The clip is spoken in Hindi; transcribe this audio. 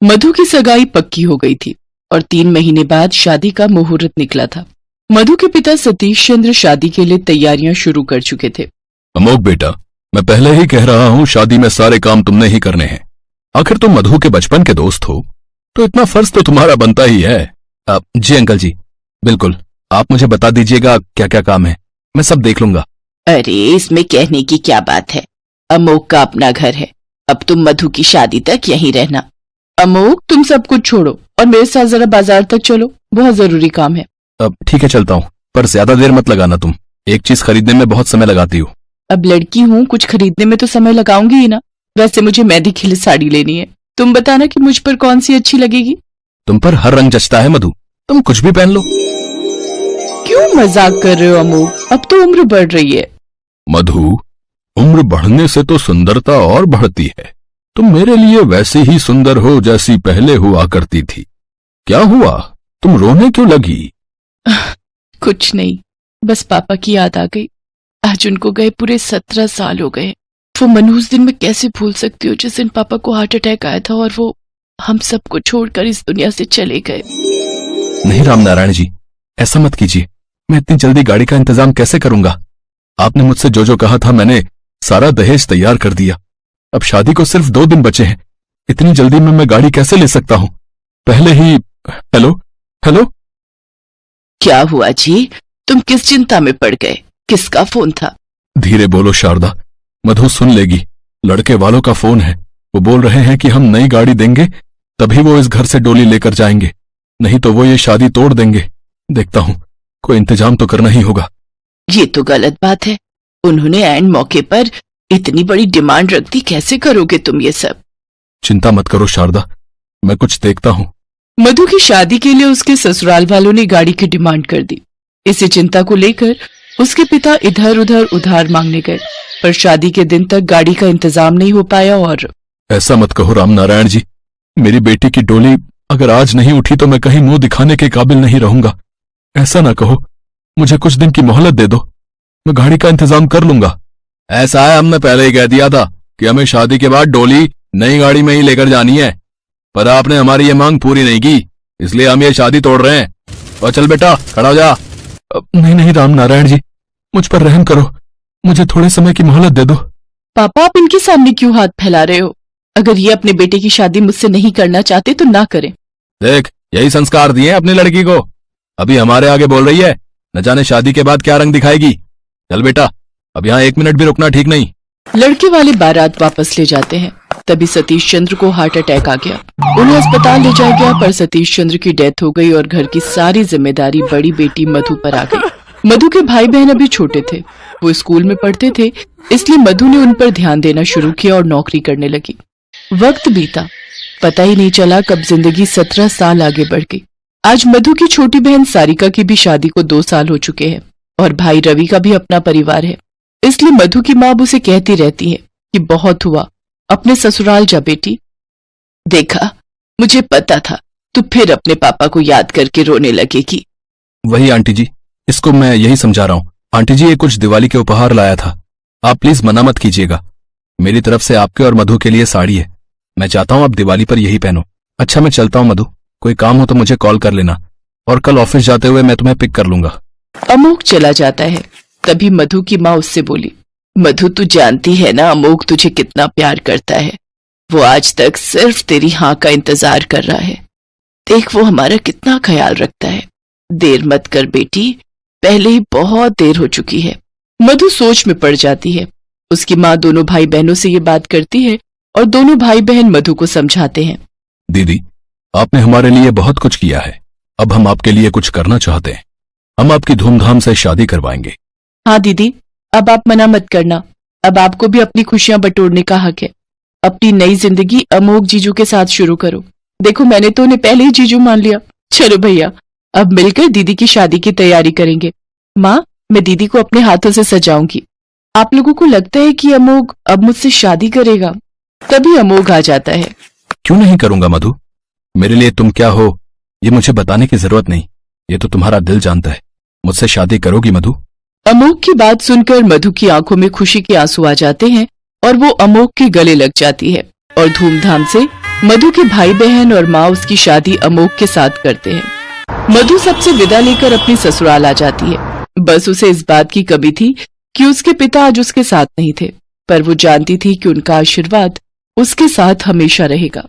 मधु की सगाई पक्की हो गई थी और 3 महीने बाद शादी का मुहूर्त निकला था। मधु के पिता सतीश चंद्र शादी के लिए तैयारियां शुरू कर चुके थे। अमोक बेटा, मैं पहले ही कह रहा हूँ शादी में सारे काम तुमने ही करने हैं। आखिर तुम मधु के बचपन के दोस्त हो तो इतना फर्ज तो तुम्हारा बनता ही है। जी अंकल जी, बिल्कुल, आप मुझे बता दीजिएगा क्या क्या काम है, मैं सब देख लूंगा। अरे इसमें कहने की क्या बात है, अमोक का अपना घर है, अब तुम मधु की शादी तक यहीं रहना। अमोक तुम सब कुछ छोड़ो और मेरे साथ जरा बाजार तक चलो, बहुत जरूरी काम है। अब ठीक है चलता हूँ, पर ज्यादा देर मत लगाना, तुम एक चीज खरीदने में बहुत समय लगाती हो। अब लड़की हूँ, कुछ खरीदने में तो समय लगाऊंगी ही ना। वैसे मुझे मेहंदी खिली साड़ी लेनी है, तुम बताना कि मुझ पर कौन सी अच्छी लगेगी। तुम पर हर रंग जचता है मधु, तुम कुछ भी पहन लो। क्यों मजाक कर रहे हो अमोक, अब तो उम्र बढ़ रही है। मधु, उम्र बढ़ने से तो सुंदरता और बढ़ती है। तुम मेरे लिए वैसी ही सुंदर हो जैसी पहले हुआ करती थी। क्या हुआ, तुम रोने क्यों लगी? कुछ नहीं, बस पापा की याद आ गई। आज उनको गए पूरे 17 साल हो गए। वो मनहूस दिन में कैसे भूल सकती हो जिस दिन पापा को हार्ट अटैक आया था और वो हम सबको छोड़कर इस दुनिया से चले गए। नहीं रामनारायण जी, ऐसा मत कीजिए, मैं इतनी जल्दी गाड़ी का इंतजाम कैसे करूंगा? आपने मुझसे जो जो कहा था मैंने सारा दहेज तैयार कर दिया। अब शादी को सिर्फ 2 दिन बचे हैं, इतनी जल्दी में मैं गाड़ी कैसे ले सकता हूँ? पहले ही हेलो हेलो। क्या हुआ जी, तुम किस चिंता में पड़ गए? किसका फोन था? धीरे बोलो शारदा, मधु सुन लेगी। लड़के वालों का फोन है, वो बोल रहे हैं कि हम नई गाड़ी देंगे तभी वो इस घर से डोली लेकर जाएंगे, नहीं तो वो ये शादी तोड़ देंगे। देखता हूं, कोई इंतजाम तो करना ही होगा। ये तो गलत बात है, उन्होंने एंड मौके पर इतनी बड़ी डिमांड रख दी, कैसे करोगे तुम ये सब? चिंता मत करो शारदा, मैं कुछ देखता हूं। मधु की शादी के लिए उसके ससुराल वालों ने गाड़ी की डिमांड कर दी। इसी चिंता को लेकर उसके पिता इधर उधर उधार मांगने गए, पर शादी के दिन तक गाड़ी का इंतजाम नहीं हो पाया। और ऐसा मत कहो रामनारायण जी, मेरी बेटी की डोली अगर आज नहीं उठी तो मैं कहीं मुंह दिखाने के काबिल नहीं रहूंगा। ऐसा ना कहो, मुझे कुछ दिन की मोहलत दे दो, मैं गाड़ी का इंतजाम कर लूंगा। ऐसा है, हमने पहले ही कह दिया था कि हमें शादी के बाद डोली नई गाड़ी में ही लेकर जानी है, पर आपने हमारी ये मांग पूरी नहीं की, इसलिए हम ये शादी तोड़ रहे हैं। और चल बेटा, खड़ा हो जा। नहीं नहीं रामनारायण जी, मुझ पर रहम करो, मुझे थोड़े समय की मोहलत दे दो। पापा, आप इनके सामने क्यों हाथ फैला रहे हो? अगर ये अपने बेटे की शादी मुझसे नहीं करना चाहते तो ना करें। देख, यही संस्कार दिए अपनी लड़की को, अभी हमारे आगे बोल रही है, न जाने शादी के बाद क्या रंग दिखाएगी। चल बेटा, अब यहाँ 1 मिनट भी रुकना ठीक नहीं। लड़के वाले बारात वापस ले जाते हैं, तभी सतीश चंद्र को हार्ट अटैक आ गया। उन्हें अस्पताल ले जाया गया, पर सतीश चंद्र की डेथ हो गई और घर की सारी जिम्मेदारी बड़ी बेटी मधु पर आ गई। मधु के भाई बहन अभी छोटे थे, वो स्कूल में पढ़ते थे, इसलिए मधु ने उन पर ध्यान देना शुरू किया और नौकरी करने लगी। वक्त बीता, पता ही नहीं चला कब जिंदगी 17 साल आगे बढ़ गई। आज मधु की छोटी बहन सारिका की भी शादी को 2 साल हो चुके हैं और भाई रवि का भी अपना परिवार है। इसलिए मधु की माँ उसे कहती रहती है कि बहुत हुआ, अपने ससुराल जा बेटी। देखा, मुझे पता था तू फिर अपने पापा को याद करके रोने लगेगी। वही आंटी जी, इसको मैं यही समझा रहा हूँ। आंटी जी, ये कुछ दिवाली के उपहार लाया था, आप प्लीज मना मत कीजिएगा। मेरी तरफ से आपके और मधु के लिए साड़ी है, मैं चाहता हूँ आप दिवाली पर यही पहनो। अच्छा, मैं चलता हूँ मधु, कोई काम हो तो मुझे कॉल कर लेना, और कल ऑफिस जाते हुए मैं तुम्हें पिक कर लूंगा। अमोक चला जाता है, तभी मधु की माँ उससे बोली, मधु तू जानती है ना अमोक तुझे कितना प्यार करता है, वो आज तक सिर्फ तेरी हाँ का इंतजार कर रहा है। देख वो हमारा कितना ख्याल रखता है, देर मत कर बेटी, पहले ही बहुत देर हो चुकी है। मधु सोच में पड़ जाती है। उसकी माँ दोनों भाई बहनों से ये बात करती है और दोनों भाई बहन मधु को समझाते हैं। दीदी, आपने हमारे लिए बहुत कुछ किया है, अब हम आपके लिए कुछ करना चाहते हैं, हम आपकी धूमधाम से शादी करवाएंगे। हाँ दीदी, अब आप मना मत करना, अब आपको भी अपनी खुशियां बटोरने का हक है। अपनी नई जिंदगी अमोक जीजू के साथ शुरू करो। देखो मैंने तो उन्हें पहले ही जीजू मान लिया। चलो भैया, अब मिलकर दीदी की शादी की तैयारी करेंगे। माँ, मैं दीदी को अपने हाथों से सजाऊंगी। आप लोगों को लगता है कि अमोक अब मुझसे शादी करेगा? तभी अमोक आ जाता है। क्यों नहीं करूंगा मधु, मेरे लिए तुम क्या हो ये मुझे बताने की जरूरत नहीं, ये तो तुम्हारा दिल जानता है। मुझसे शादी करोगी मधु? अमोक की बात सुनकर मधु की आंखों में खुशी के आंसू आ जाते हैं और वो अमोक के गले लग जाती है और धूमधाम से मधु के भाई बहन और माँ उसकी शादी अमोक के साथ करते हैं। मधु सबसे विदा लेकर अपनी ससुराल आ जाती है। बस उसे इस बात की कमी थी कि उसके पिता आज उसके साथ नहीं थे, पर वो जानती थी कि उनका आशीर्वाद उसके साथ हमेशा रहेगा।